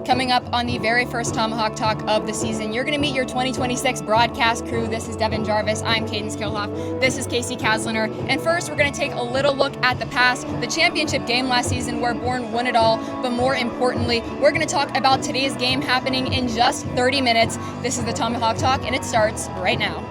Coming up on the very first Tomahawk Talk of the season, you're going to meet your 2026 broadcast crew. This is Devin Jarvis. I'm Cadence Kilhoff. This is Casey Kasliner. And first, we're going to take a little look at the past, the championship game last season where Bourne won it all. But more importantly, we're going to talk about today's game happening in just 30 minutes. This is the Tomahawk Talk, and it starts right now.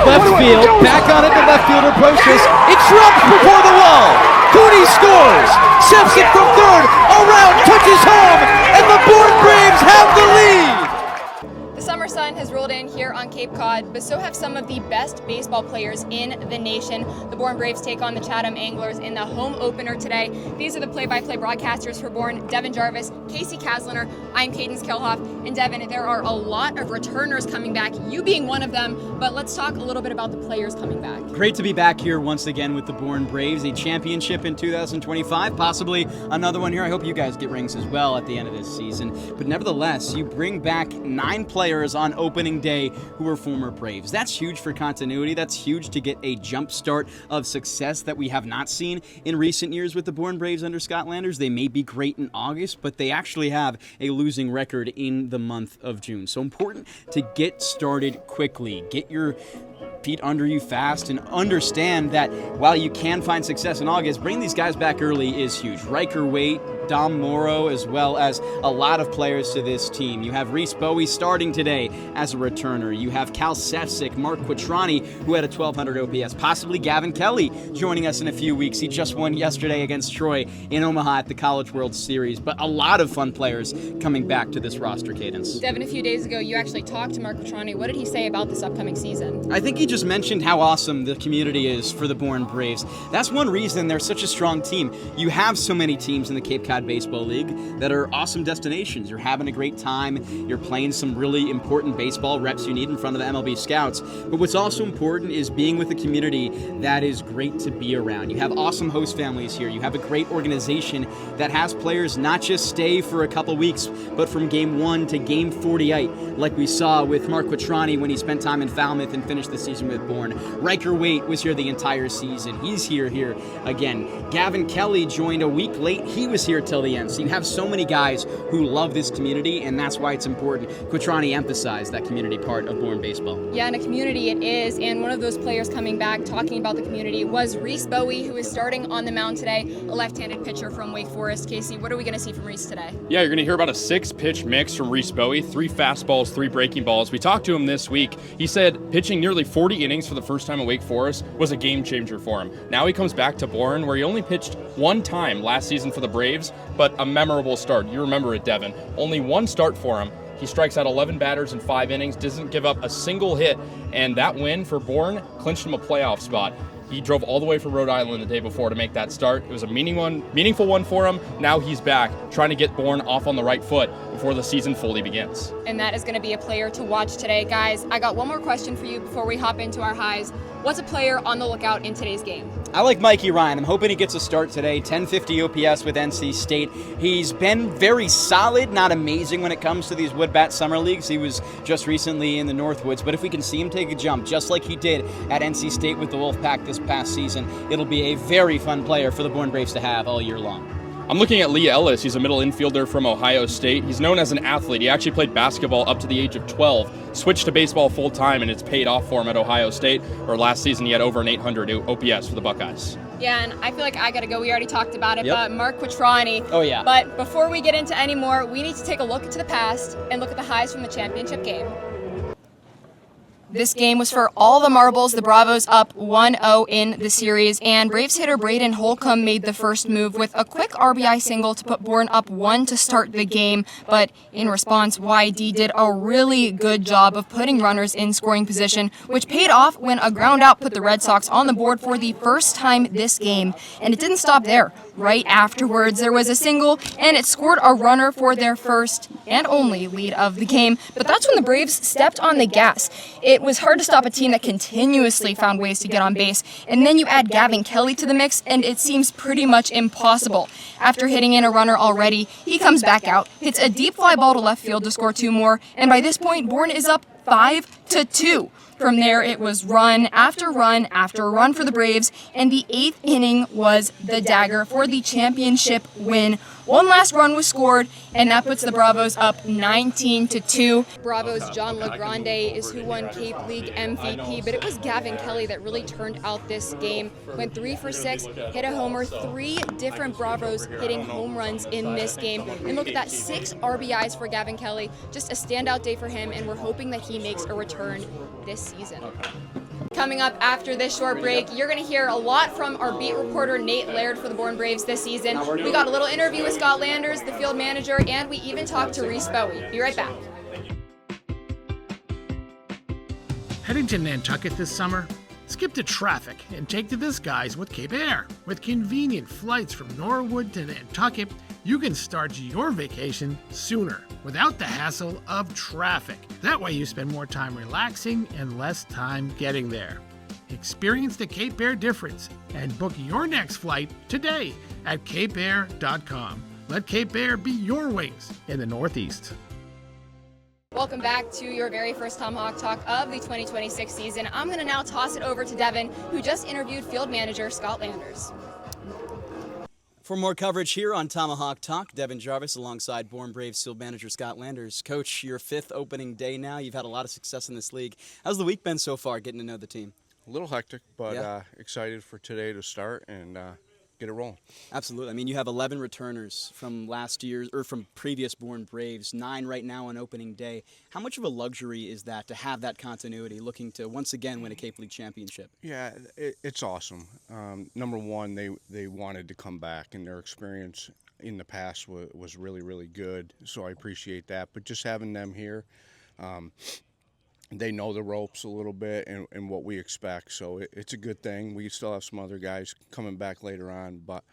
Left field, back on it, the left fielder approaches. It drops before the wall. Cooney scores. Shifts it from third, around, touches home, and the Bourne Braves have the lead. The summer sun has rolled in here on Cape Cod, but so have some of the best baseball players in the nation. The Bourne Braves take on the Chatham Anglers in the home opener today. These are the play-by-play broadcasters for Bourne: Devin Jarvis, Casey Kasliner. I'm Cadence Kilhoff. And Devin, there are a lot of returners coming back, you being one of them, but let's talk a little bit about the players coming back. Great to be back here once again with the Bourne Braves, a championship in 2025, possibly another one here. I hope you guys get rings as well at the end of this season. But nevertheless, you bring back 9 players on opening day who are former Braves. That's huge for continuity. That's huge to get a jump start of success that we have not seen in recent years with the Bourne Braves under Scott Landers. They may be great in August, but they actually have a losing record in the month of June. So important to get started quickly. Get your feet under you fast and understand that while you can find success in August, bringing these guys back early is huge. Riker Waite, Dom Morrow, as well as a lot of players to this team. You have Reese Bowie starting today as a returner. You have Cal Sefcik, Mark Quattrani, who had a 1,200 OPS, possibly Gavin Kelly joining us in a few weeks. He just won yesterday against Troy in Omaha at the College World Series. But a lot of fun players coming back to this roster, Cadence. Devin, a few days ago, you actually talked to Mark Quattrani. What did he say about this upcoming season? I think he just mentioned how awesome the community is for the Bourne Braves. That's one reason they're such a strong team. You have so many teams in the Cape Cod Baseball League that are awesome destinations. You're having a great time. You're playing some really important baseball reps you need in front of the MLB scouts. But what's also important is being with a community that is great to be around. You have awesome host families here. You have a great organization that has players not just stay for a couple weeks, but from game 1 to game 48, like we saw with Mark Quattrani when he spent time in Falmouth and finished the season with Bourne. Riker Waite was here the entire season. He's here again. Gavin Kelly joined a week late. He was here till the end. So you have so many guys who love this community, and that's why it's important. Quattrani emphasized that community part of Bourne baseball. Yeah, and a community it is, and one of those players coming back talking about the community was Reese Bowie, who is starting on the mound today, a left-handed pitcher from Wake Forest. Casey, what are we going to see from Reese today? Yeah, you're going to hear about a 6-pitch mix from Reese Bowie, 3 fastballs, 3 breaking balls. We talked to him this week. He said pitching nearly 40 innings for the first time at Wake Forest was a game changer for him. Now he comes back to Bourne, where he only pitched 1 time last season for the Braves, but a memorable start. You remember it, Devin. Only 1 start for him. He strikes out 11 batters in 5 innings, doesn't give up a single hit, and that win for Bourne clinched him a playoff spot. He drove all the way from Rhode Island the day before to make that start. It was a meaningful one for him. Now he's back, trying to get Bourne off on the right foot before the season fully begins. And that is going to be a player to watch today. Guys, I got one more question for you before we hop into our highs. What's a player on the lookout in today's game? I like Mikey Ryan. I'm hoping he gets a start today. 1050 OPS with NC State. He's been very solid, not amazing when it comes to these Woodbat Summer Leagues. He was just recently in the Northwoods, but if we can see him take a jump, just like he did at NC State with the Wolfpack this past season, it'll be a very fun player for the Bourne Braves to have all year long. I'm looking at Lee Ellis. He's a middle infielder from Ohio State. He's known as an athlete. He actually played basketball up to the age of 12, switched to baseball full time, and it's paid off for him at Ohio State, where last season he had over an 800 OPS for the Buckeyes. Yeah, and I feel like I got to go. We already talked about it, but Mark Quattrani. Oh, yeah. But before we get into any more, we need to take a look into the past and look at the highs from the championship game. This game was for all the marbles. The Bravos up 1-0 in the series, and Braves hitter Braden Holcomb made the first move with a quick RBI single to put Bourne up 1 to start the game. But in response, YD did a really good job of putting runners in scoring position, which paid off when a ground out put the Red Sox on the board for the first time this game. And it didn't stop there. right afterwards. There was a single, and it scored a runner for their first and only lead of the game. But that's when the Braves stepped on the gas. It was hard to stop a team that continuously found ways to get on base. And then you add Gavin Kelly to the mix, and it seems pretty much impossible. After hitting in a runner already, he comes back out, hits a deep fly ball to left field to score 2 more, and by this point, Bourne is up 5-2. From there, it was run after run after run for the Braves, and the 8th inning was the dagger for the championship win. One last run was scored, and that puts the Bravos up 19-2. Bravos' John LaGrande is who won Cape League MVP, but it was Gavin Kelly that really turned out this game. Went 3 for 6, hit a homer, 3 different Bravos hitting home runs in this game. And look at that, 6 RBIs for Gavin Kelly. Just a standout day for him, and we're hoping that he makes a return this season. Coming up after this short break, you're going to hear a lot from our beat reporter Nate Laird for the Bourne Braves this season. We got a little interview with Scott Landers, the field manager, and we even talked to Reese Bowie. Be right back. Heading to Nantucket this summer? Skip the traffic and take to the skies with Cape Air. With convenient flights from Norwood to Nantucket, you can start your vacation sooner without the hassle of traffic. That way you spend more time relaxing and less time getting there. Experience the Cape Air difference and book your next flight today at capeair.com. Let Cape Air be your wings in the Northeast. Welcome back to your very first Tomahawk Talk of the 2026 season. I'm going to now toss it over to Devin, who just interviewed field manager Scott Landers. For more coverage here on Tomahawk Talk, Devin Jarvis alongside Bourne Braves field manager Scott Landers. Coach, your 5th opening day now. You've had a lot of success in this league. How's the week been so far, getting to know the team? A little hectic, but excited for today to start and get it rolling. Absolutely. I mean, you have 11 returners from last year's or from previous Bourne Braves, 9 right now on opening day. How much of a luxury is that to have that continuity, looking to once again win a Cape League championship? Yeah, it's awesome. Number one, they wanted to come back, and their experience in the past was really, really good. So I appreciate that. But just having them here, they know the ropes a little bit and what we expect. So it's a good thing. We still have some other guys coming back later on, but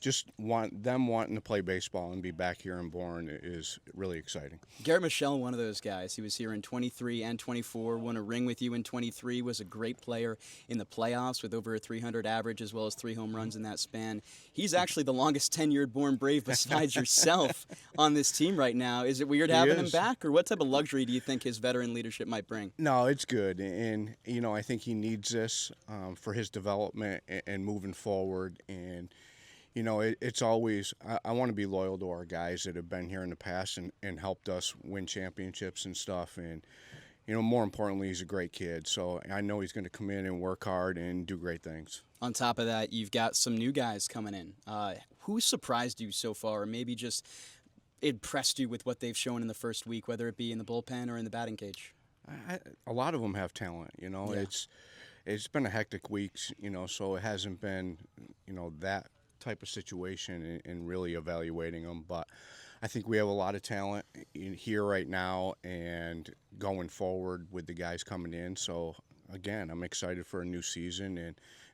just wanting to play baseball and be back here in Bourne is really exciting. Garrett Michelle, one of those guys. He was here in 23 and 24, won a ring with you in 23, was a great player in the playoffs with over a 300 average as well as 3 home runs in that span. He's actually the longest tenured Bourne Brave besides yourself on this team right now. Is it weird having him back, or what type of luxury do you think his veteran leadership might bring? No, it's good, and I think he needs this for his development and moving forward. And it's always, I want to be loyal to our guys that have been here in the past and helped us win championships and stuff. And, more importantly, he's a great kid. So I know he's going to come in and work hard and do great things. On top of that, you've got some new guys coming in. Who surprised you so far, or maybe just impressed you with what they've shown in the first week, whether it be in the bullpen or in the batting cage? A lot of them have talent, Yeah. It's been a hectic week, so it hasn't been, that type of situation and really evaluating them. But I think we have a lot of talent in here right now and going forward with the guys coming in. So, again, I'm excited for a new season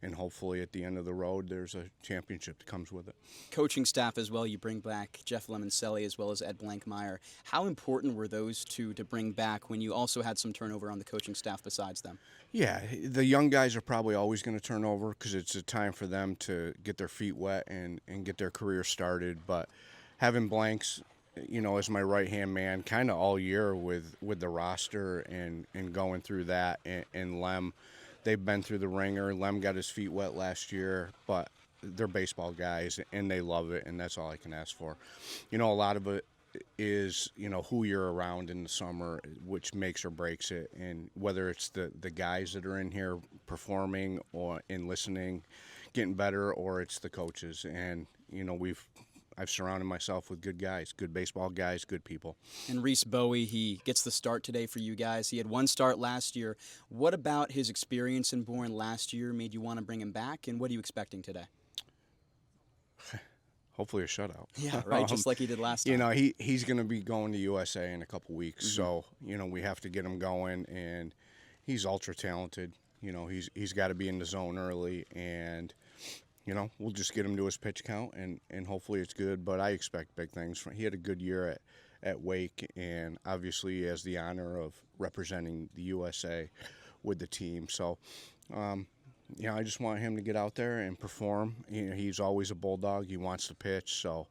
and hopefully at the end of the road there's a championship that comes with it. Coaching staff as well, you bring back Jeff Lemoncelli as well as Ed Blankmeyer. How important were those two to bring back when you also had some turnover on the coaching staff besides them? Yeah, the young guys are probably always going to turn over because it's a time for them to get their feet wet and get their career started. But having Blanks, as my right-hand man kind of all year with the roster and going through that, and Lem, they've been through the ringer. Lem got his feet wet last year, but they're baseball guys, and they love it, and that's all I can ask for. A lot of it is, who you're around in the summer, which makes or breaks it, and whether it's the guys that are in here performing or in listening, getting better, or it's the coaches. And, I've surrounded myself with good guys, good baseball guys, good people. And Reese Bowie, he gets the start today for you guys. He had 1 start last year. What about his experience in Bourne last year made you want to bring him back, and what are you expecting today? Hopefully a shutout. Yeah, right, just like he did last time. He's going to be going to USA in a couple weeks, so, we have to get him going, and he's ultra talented. He's got to be in the zone early, and we'll just get him to his pitch count, and hopefully it's good. But I expect big things. He had a good year at Wake, and obviously he has the honor of representing the USA with the team. So, I just want him to get out there and perform. He's always a bulldog. He wants to pitch, so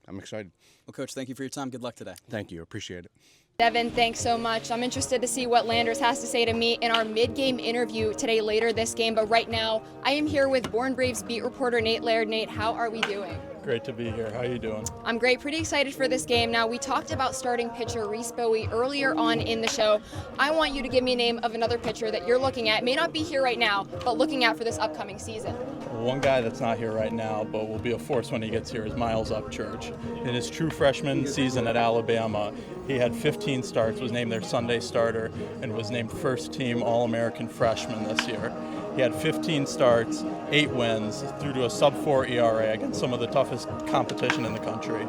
I'm excited. Well, Coach, thank you for your time. Good luck today. Thank you. Appreciate it. Devin, thanks so much. I'm interested to see what Landers has to say to me in our mid-game interview today later this game. But right now, I am here with Bourne Braves beat reporter Nate Laird. Nate, how are we doing? Great to be here. How are you doing? I'm great. Pretty excited for this game. Now, we talked about starting pitcher Reese Bowie earlier on in the show. I want you to give me a name of another pitcher that you're looking at. May not be here right now, but looking at for this upcoming season. One guy that's not here right now, but will be a force when he gets here, is Miles Upchurch. In his true freshman season at Alabama, he had 15 starts, was named their Sunday starter, and was named first team All-American freshman this year. He had 15 starts, 8 wins, through to a sub-4 ERA against some of the toughest competition in the country.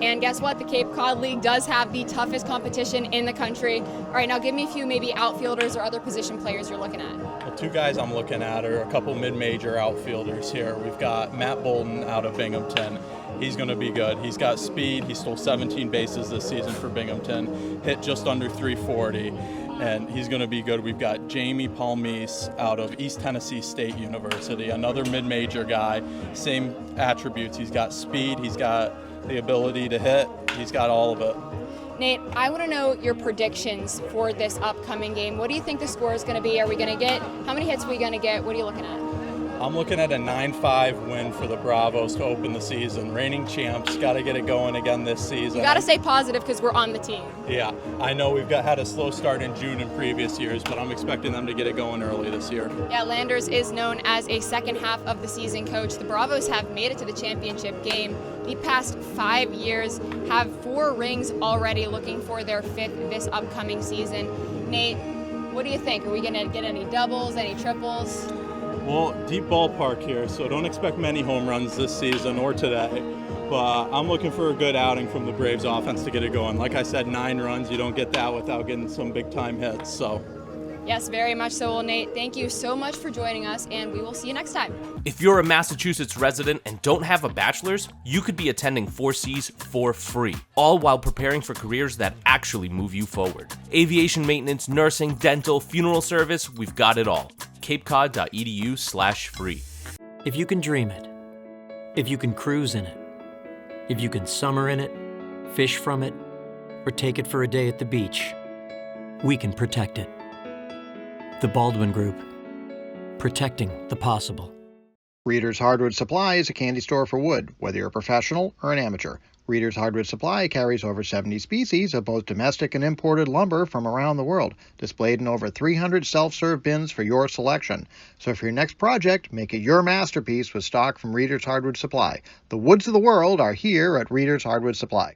And guess what? The Cape Cod League does have the toughest competition in the country. All right, now give me a few maybe outfielders or other position players you're looking at. Well, 2 guys I'm looking at are a couple mid-major outfielders here. We've got Matt Bolton out of Binghamton. He's going to be good. He's got speed. He stole 17 bases this season for Binghamton, hit just under 340, and he's going to be good. We've got Jamie Palmise out of East Tennessee State University, another mid-major guy, same attributes. He's got speed. He's got the ability to hit. He's got all of it. Nate, I want to know your predictions for this upcoming game. What do you think the score is going to be? Are we going to get, how many hits are we going to get? What are you looking at? I'm looking at a 9-5 win for the Bravos to open the season. Reigning champs, got to get it going again this season. You got to stay positive because we're on the team. Yeah, I know we've had a slow start in June in previous years, but I'm expecting them to get it going early this year. Yeah, Landers is known as a second half of the season coach. The Bravos have made it to the championship game the past 5 years, have 4 rings already, looking for their 5th this upcoming season. Nate, what do you think? Are we going to get any doubles, any triples? Well, deep ballpark here, so don't expect many home runs this season or today. But I'm looking for a good outing from the Braves offense to get it going. Like I said, 9 runs. You don't get that without getting some big-time hits. So. Yes, very much so. Well, Nate, thank you so much for joining us, and we will see you next time. If you're a Massachusetts resident and don't have a bachelor's, you could be attending 4Cs for free, all while preparing for careers that actually move you forward. Aviation maintenance, nursing, dental, funeral service, we've got it all. capecod.edu/free. If you can dream it, if you can cruise in it, if you can summer in it, fish from it, or take it for a day at the beach, we can protect it. The Baldwin Group. Protecting the possible. Reader's Hardwood Supply is a candy store for wood, whether you're a professional or an amateur. Reader's Hardwood Supply carries over 70 species of both domestic and imported lumber from around the world, displayed in over 300 self-serve bins for your selection. So for your next project, make it your masterpiece with stock from Reader's Hardwood Supply. The woods of the world are here at Reader's Hardwood Supply.